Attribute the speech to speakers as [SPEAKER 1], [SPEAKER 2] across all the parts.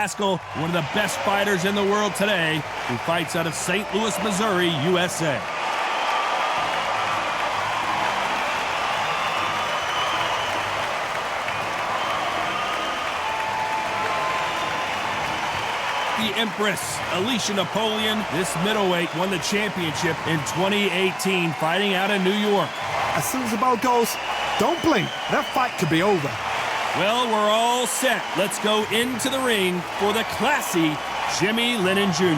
[SPEAKER 1] McCaskill, one of the best fighters in the world today, who fights out of St. Louis, Missouri, USA. The Empress, Alicia Napoleon, this middleweight won the championship in 2018, fighting out of New York.
[SPEAKER 2] As soon as the bell goes, don't blink. That fight could be over.
[SPEAKER 1] Well, we're all set. Let's go into the ring for the classy Jimmy Lennon Jr.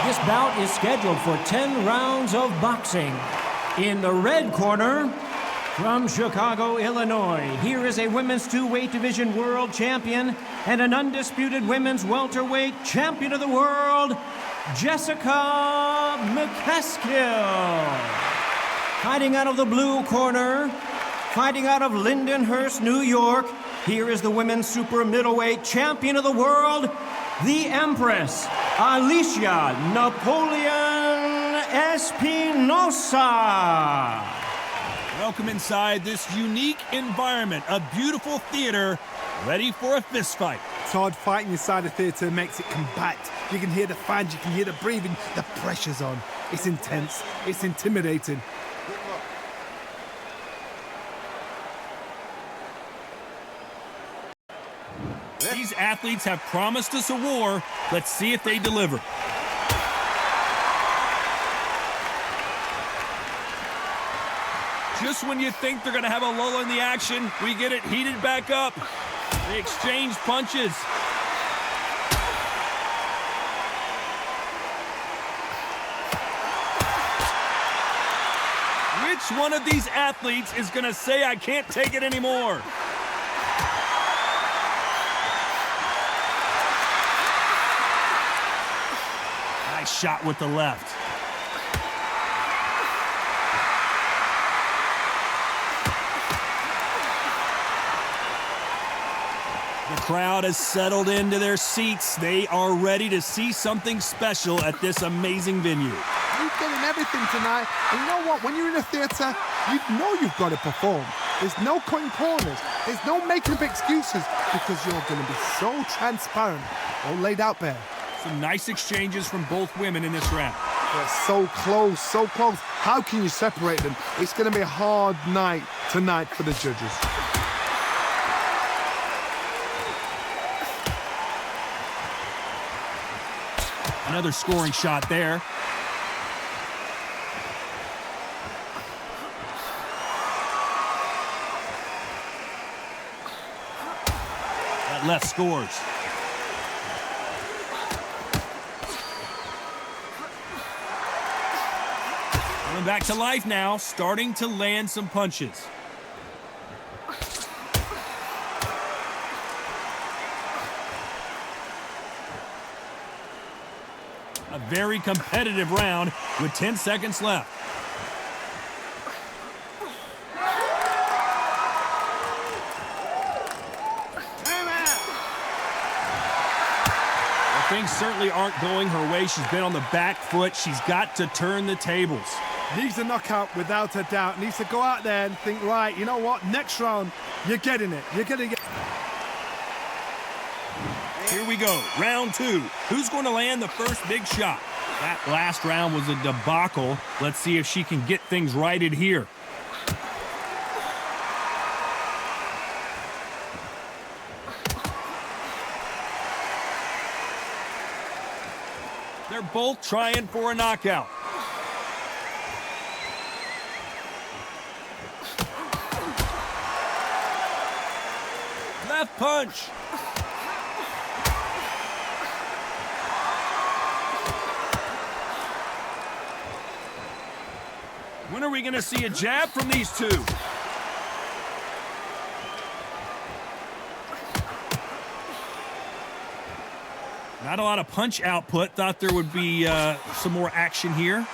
[SPEAKER 3] This bout is scheduled for 10 rounds of boxing. In the red corner, from Chicago, Illinois, here is a women's two-weight division world champion and an undisputed women's welterweight champion of the world, Jessica McCaskill. Fighting out of the blue corner, fighting out of Lindenhurst, New York, here is the women's super middleweight champion of the world, the Empress, Alicia Napoleon Espinosa.
[SPEAKER 1] Welcome inside this unique environment, a beautiful theater, ready for a fist fight.
[SPEAKER 2] It's hard fighting inside a theater makes it compact. You can hear the fans, you can hear the breathing, the pressure's on. It's intense, it's intimidating.
[SPEAKER 1] These athletes have promised us a war. Let's see if they deliver. Just when you think they're going to have a lull in the action, we get it heated back up. They exchange punches. Which one of these athletes is going to say, I can't take it anymore? Nice shot with the left. The crowd has settled into their seats. They are ready to see something special at this amazing venue.
[SPEAKER 2] You're getting everything tonight. And you know what? When you're in a theater, you know you've got to perform. There's no cutting corners. There's no making up excuses because you're going to be so transparent, all laid out there.
[SPEAKER 1] Some nice exchanges from both women in this round.
[SPEAKER 2] They're so close, so close. How can you separate them? It's going to be a hard night tonight for the judges.
[SPEAKER 1] Another scoring shot there. That left scores. Coming back to life now, starting to land some punches. A very competitive round with 10 seconds left. Well, things certainly aren't going her way. She's been on the back foot. She's got to turn the tables.
[SPEAKER 2] Needs a knockout without a doubt. Needs to go out there and think, right, you know what? Next round, you're getting it. You're getting it.
[SPEAKER 1] Here we go, round two. Who's going to land the first big shot? That last round was a debacle. Let's see if she can get things righted here. They're both trying for a knockout. Left punch. When are we going to see a jab from these two? Not a lot of punch output. Thought there would be some more action here.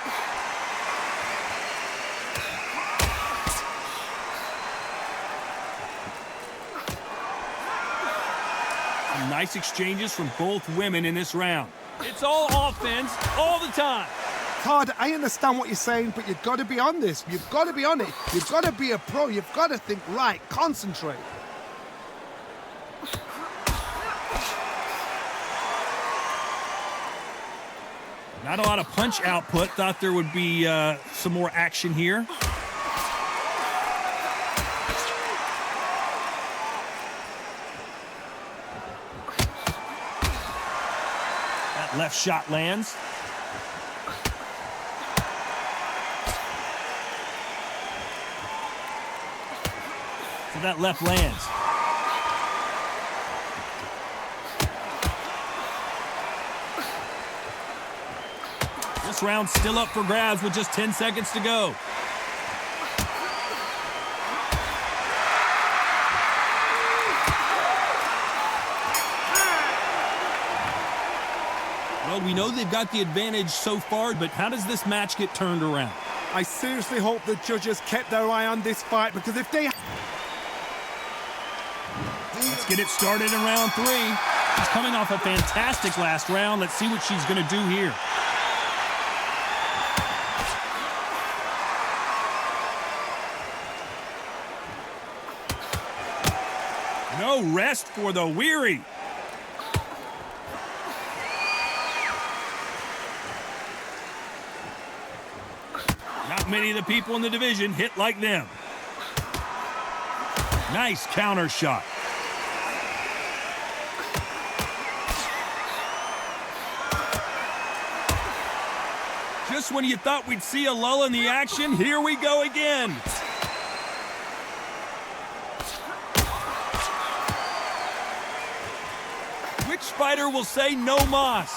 [SPEAKER 1] Some nice exchanges from both women in this round. It's all offense all the time.
[SPEAKER 2] hard. I understand what you're saying, but you've got to be on this. You've got to be on it. You've got to be a pro. You've got to think right. Concentrate.
[SPEAKER 1] Not a lot of punch output. Thought there would be some more action here. That left shot lands. So that left lands. This round's still up for grabs with just 10 seconds to go. Well, we know they've got the advantage so far, but how does this match get turned around?
[SPEAKER 2] I seriously hope the judges kept their eye on this fight, because if they...
[SPEAKER 1] Let's get it started in round 3. She's coming off a fantastic last round. Let's see what she's going to do here. No rest for the weary. Not many of the people in the division hit like them. Nice counter shot. Just when you thought we'd see a lull in the action, here we go again. Which fighter will say no mas?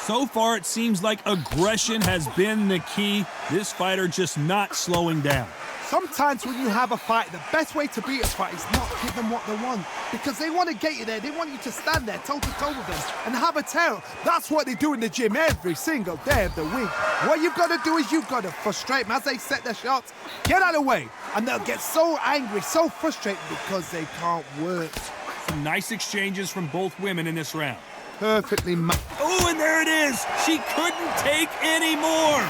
[SPEAKER 1] So far, it seems like aggression has been the key. This fighter just not slowing down.
[SPEAKER 2] Sometimes when you have a fight, the best way to beat a fight is not give them what they want, because they want to get you there. They want you to stand there toe-to-toe with them and have a tear. That's what they do in the gym every single day of the week. What you've got to do is you've got to frustrate them as they set their shots. Get out of the way, and they'll get so angry, so frustrated because they can't work.
[SPEAKER 1] Some nice exchanges from both women in this round.
[SPEAKER 2] Perfectly
[SPEAKER 1] Oh, and there it is. She couldn't take any more.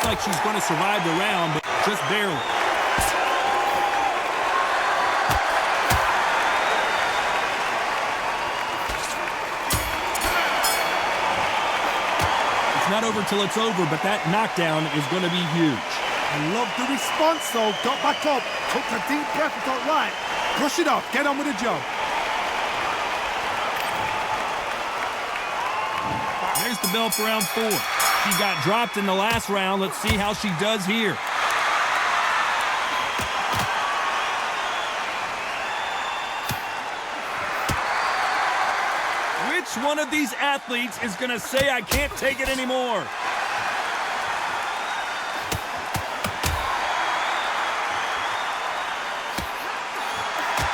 [SPEAKER 1] Like she's going to survive the round, but just barely. It's not over till it's over, but that knockdown is going to be huge.
[SPEAKER 2] I love the response, though. Got back up, took a deep breath and thought, right, brush it off, get on with the job.
[SPEAKER 1] There's the bell for round 4. She got dropped in the last round. Let's see how she does here. Which one of these athletes is going to say, I can't take it anymore?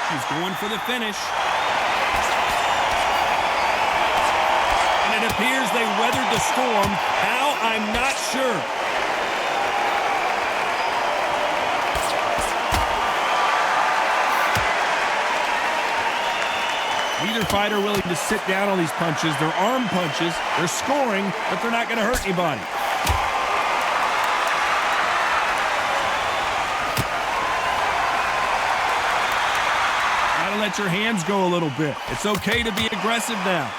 [SPEAKER 1] She's going for the finish. It appears they weathered the storm. How? I'm not sure. Neither fighter willing to sit down on these punches. They're arm punches. They're scoring, but they're not going to hurt anybody. Gotta let your hands go a little bit. It's okay to be aggressive now.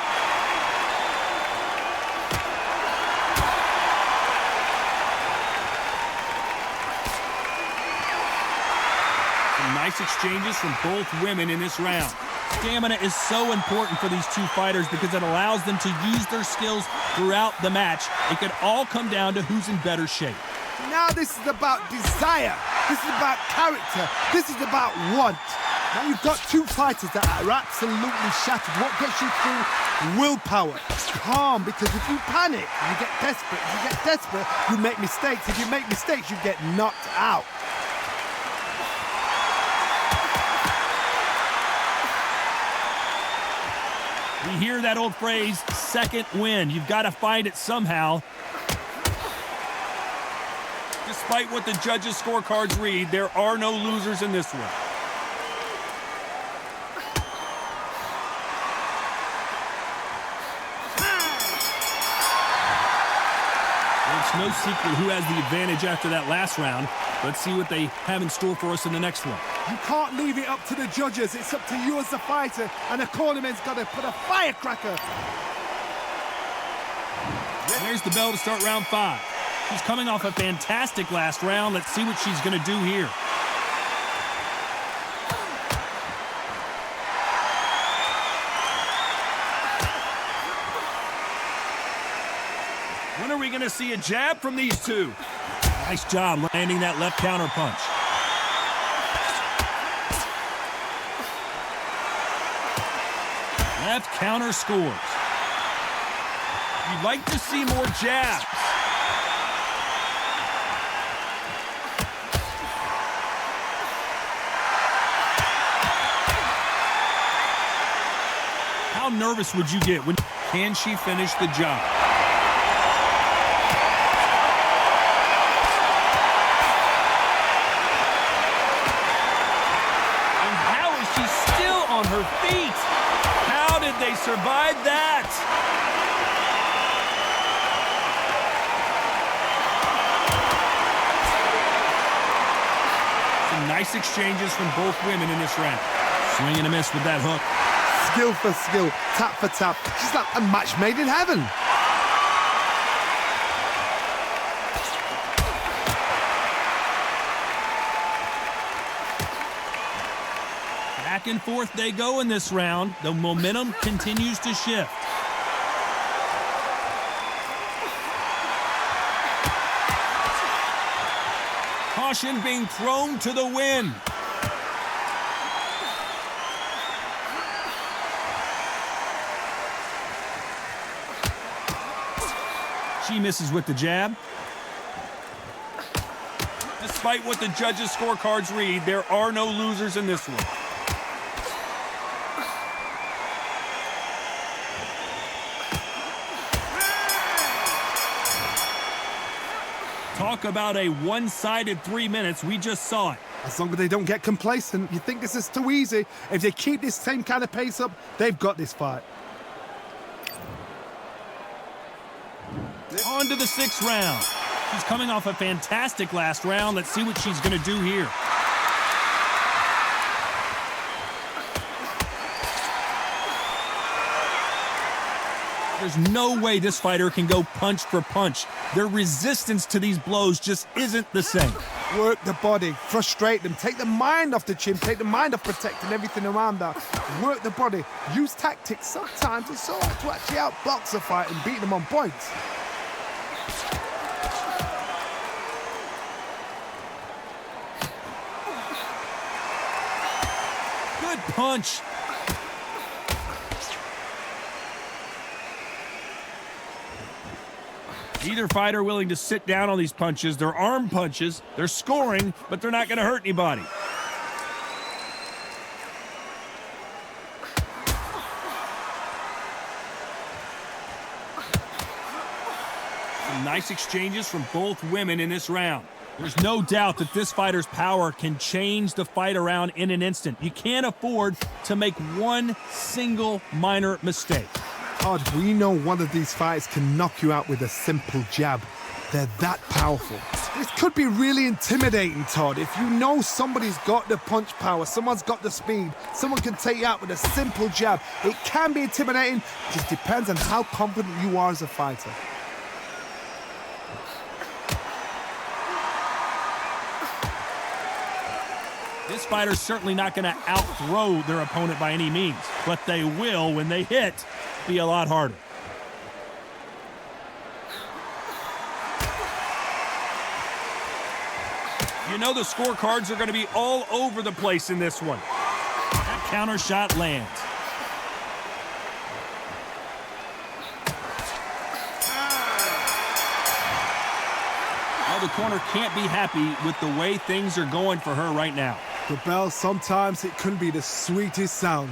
[SPEAKER 1] Nice exchanges from both women in this round. Stamina is so important for these two fighters because it allows them to use their skills throughout the match. It could all come down to who's in better shape.
[SPEAKER 2] Now this is about desire. This is about character. This is about want. Now you've got two fighters that are absolutely shattered. What gets you through? Willpower, calm, because if you panic, you get desperate. If you get desperate, you make mistakes. If you make mistakes, you get knocked out.
[SPEAKER 1] We hear that old phrase, second win. You've got to find it somehow. Despite what the judges' scorecards read, there are no losers in this one. It's no secret who has the advantage after that last round. Let's see what they have in store for us in the next one.
[SPEAKER 2] You can't leave it up to the judges. It's up to you as the fighter, and the cornerman's got to put a firecracker.
[SPEAKER 1] There's the bell to start round 5. She's coming off a fantastic last round. Let's see what she's going to do here. When are we going to see a jab from these two? Nice job landing that left counter punch. Left counter scores. You'd like to see more jabs. How nervous would you get when can she finish the job? And how is she still on her feet? How did they survive that? Some nice exchanges from both women in this round. Swing and a miss with that hook.
[SPEAKER 2] Skill for skill, tap for tap. She's like a match made in heaven.
[SPEAKER 1] Back and forth they go in this round. The momentum continues to shift. Caution being thrown to the wind. She misses with the jab. Despite what the judges' scorecards read, there are no losers in this one. Talk about a one-sided 3 minutes. We just saw it.
[SPEAKER 2] As long as they don't get complacent, you think this is too easy. If they keep this same kind of pace up, they've got this fight.
[SPEAKER 1] On to the 6th round. She's coming off a fantastic last round. Let's see what she's going to do here. There's no way this fighter can go punch for punch. Their resistance to these blows just isn't the same.
[SPEAKER 2] Work the body, frustrate them, take the mind off the chin, take the mind off protecting everything around that. Work the body, use tactics sometimes to actually outbox a fight and beat them on points.
[SPEAKER 1] Good punch. Either fighter willing to sit down on these punches. They're arm punches. They're scoring, but they're not going to hurt anybody. Some nice exchanges from both women in this round. There's no doubt that this fighter's power can change the fight around in an instant. You can't afford to make one single minor mistake.
[SPEAKER 2] Todd, we know one of these fights can knock you out with a simple jab. They're that powerful. This could be really intimidating, Todd. If you know somebody's got the punch power, someone's got the speed, someone can take you out with a simple jab. It can be intimidating. It just depends on how confident you are as a fighter.
[SPEAKER 1] This fighter's certainly not going to outthrow their opponent by any means, but they will, when they hit, be a lot harder. You know the scorecards are going to be all over the place in this one. counter shot lands. Well, the corner can't be happy with the way things are going for her right now.
[SPEAKER 2] The bell, sometimes it can be the sweetest sound.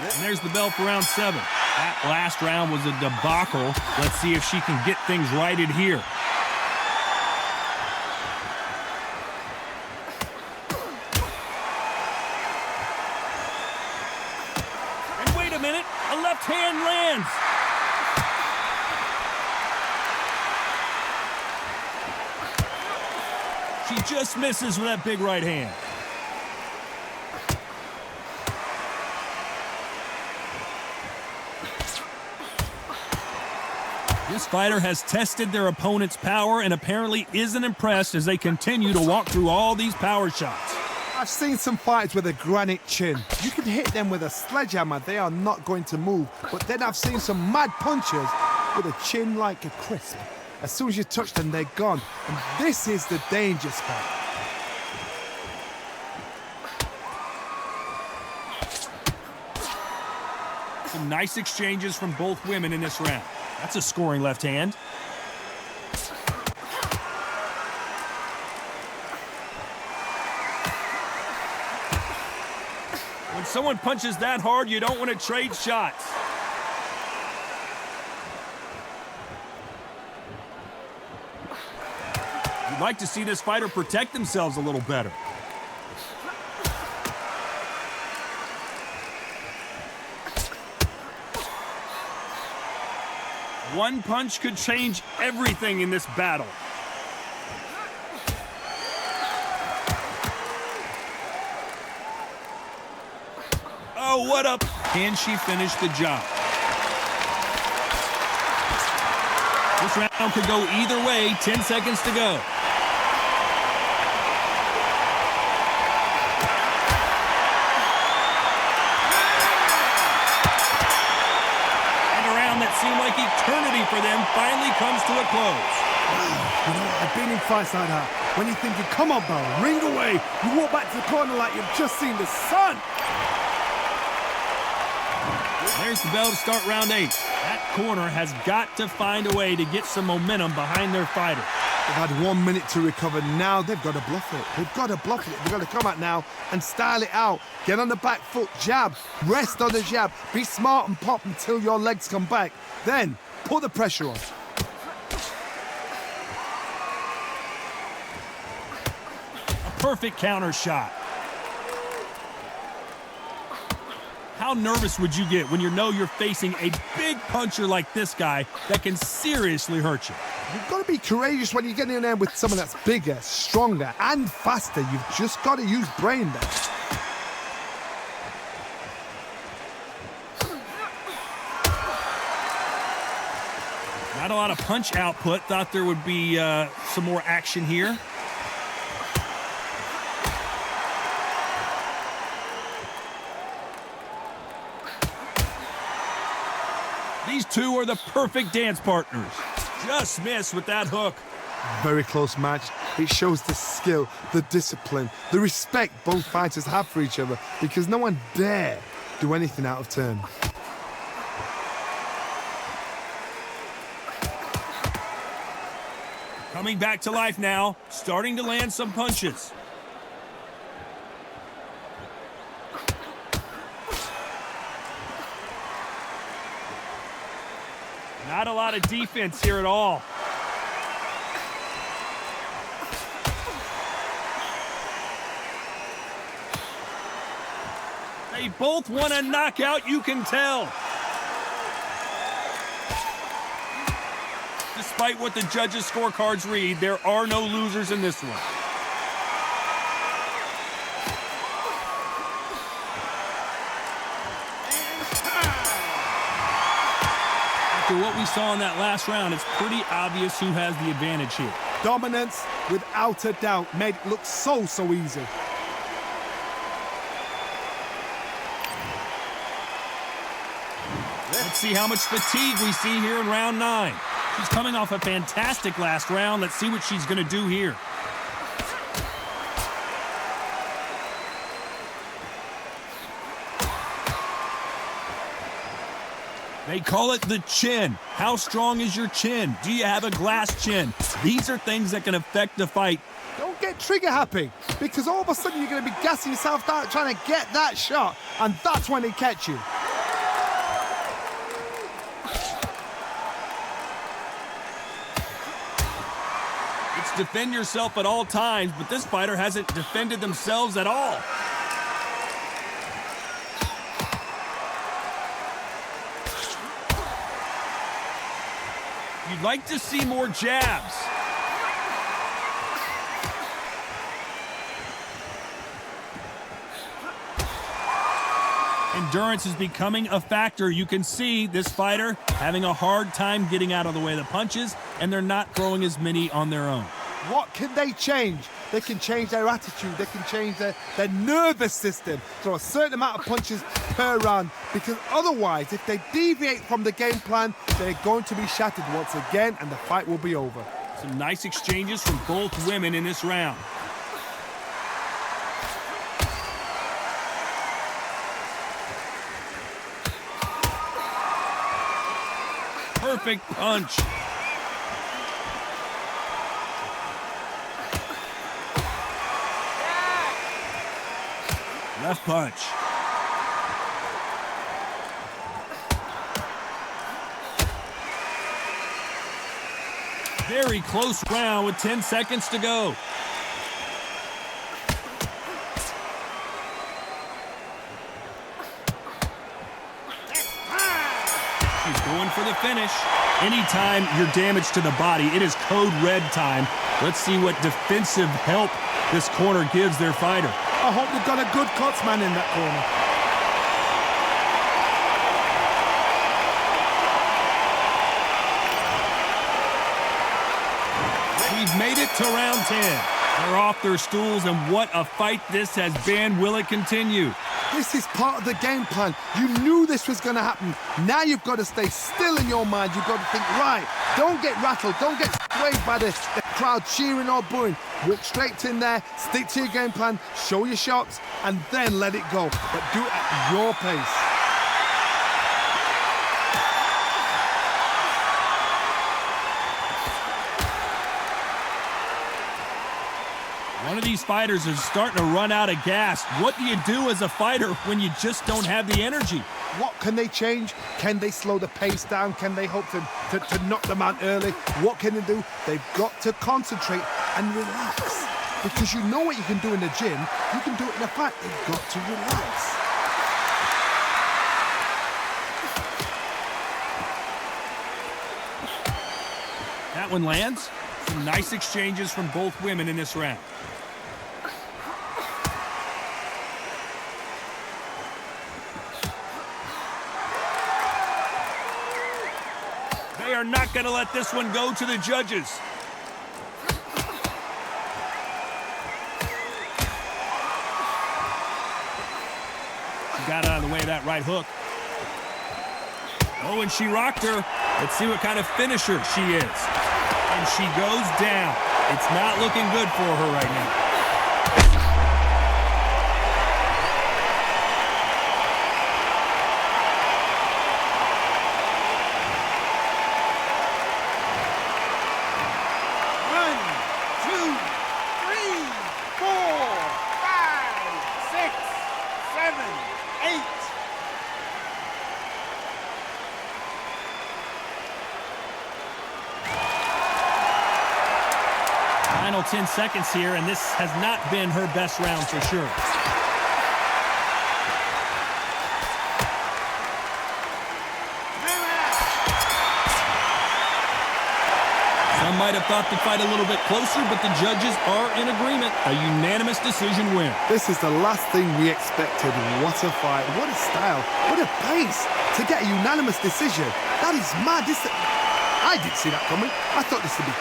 [SPEAKER 1] And there's the bell for round 7. That last round was a debacle. Let's see if she can get things righted here. And wait a minute, a left hand lands. She just misses with that big right hand. This fighter has tested their opponent's power and apparently isn't impressed as they continue to walk through all these power shots.
[SPEAKER 2] I've seen some fights with a granite chin. You can hit them with a sledgehammer, they are not going to move. But then I've seen some mad punchers with a chin like a crisp. As soon as you touch them, they're gone. And this is the danger spot.
[SPEAKER 1] Some nice exchanges from both women in this round. That's a scoring left hand. When someone punches that hard, you don't want to trade shots. You'd like to see this fighter protect themselves a little better. One punch could change everything in this battle. Oh, what up? Can she finish the job? This round could go either way. 10 seconds to go. Seemed like eternity for them finally comes to a close.
[SPEAKER 2] You know, I've been in fights like that. When you're thinking, come on, Bell, ring away. You walk back to the corner like you've just seen the sun.
[SPEAKER 1] There's the bell to start round 8. That corner has got to find a way to get some momentum behind their fighter.
[SPEAKER 2] They've had 1 minute to recover. Now they've got to bluff it. They've got to bluff it. They've got to come out now and style it out. Get on the back foot, jab, rest on the jab. Be smart and pop until your legs come back. Then put the pressure on.
[SPEAKER 1] A perfect counter shot. How nervous would you get when you know you're facing a big puncher like this guy that can seriously hurt you?
[SPEAKER 2] You've got to be courageous when you get in there with someone that's bigger, stronger, and faster. You've just got to use brain there.
[SPEAKER 1] Not a lot of punch output. Thought there would be some more action here. These two are the perfect dance partners. Just missed with that hook.
[SPEAKER 2] Very close match. It shows the skill, the discipline, the respect both fighters have for each other because no one dare do anything out of turn.
[SPEAKER 1] Coming back to life now, starting to land some punches. Not a lot of defense here at all. They both want a knockout, you can tell. Despite what the judges' scorecards read, there are no losers in this one. After what we saw in that last round, it's pretty obvious who has the advantage here.
[SPEAKER 2] Dominance, without a doubt, made it look so easy.
[SPEAKER 1] Let's see how much fatigue we see here in round 9. She's coming off a fantastic last round. Let's see what she's going to do here. They call it the chin. How strong is your chin? Do you have a glass chin? These are things that can affect the fight.
[SPEAKER 2] Don't get trigger happy, because all of a sudden you're going to be gassing yourself out trying to get that shot, and that's when they catch you.
[SPEAKER 1] It's defend yourself at all times, but this fighter hasn't defended themselves at all. You'd like to see more jabs. Endurance is becoming a factor. You can see this fighter having a hard time getting out of the way of the punches, and they're not throwing as many on their own.
[SPEAKER 2] What can they change? They can change their attitude. They can change their nervous system. Throw a certain amount of punches per round, because otherwise, if they deviate from the game plan, they're going to be shattered once again, and the fight will be over.
[SPEAKER 1] Some nice exchanges from both women in this round. Perfect punch. Left punch. Very close round with 10 seconds to go. He's going for the finish. Anytime you're damaged to the body, it is code red time. Let's see what defensive help this corner gives their fighter.
[SPEAKER 2] I hope they've got a good cutsman in that corner.
[SPEAKER 1] We've made it to round 10. They're off their stools, and what a fight this has been. Will it continue?
[SPEAKER 2] This is part of the game plan. You knew this was going to happen. Now you've got to stay still in your mind. You've got to think, right, don't get rattled. Don't get swayed by the crowd cheering or booing. Walk straight in there, stick to your game plan, show your shots, and then let it go. But do it at your pace.
[SPEAKER 1] One of these fighters is starting to run out of gas. What do you do as a fighter when you just don't have the energy?
[SPEAKER 2] What can they change? Can they slow the pace down? Can they hope to knock them out early? What can they do? They've got to concentrate and relax. Because you know what you can do in the gym, you can do it in a fight. They've got to relax.
[SPEAKER 1] That one lands. Some nice exchanges from both women in this round. They are not going to let this one go to the judges. She got out of the way of that right hook. Oh, and she rocked her. Let's see what kind of finisher she is. And she goes down. It's not looking good for her right now. Final 10 seconds here, and this has not been her best round for sure. Some might have thought the fight a little bit closer, but the judges are in agreement. A unanimous decision win.
[SPEAKER 2] This is the last thing we expected. What a fight. What a style. What a pace to get a unanimous decision. That is mad. I didn't see that coming. I thought this would be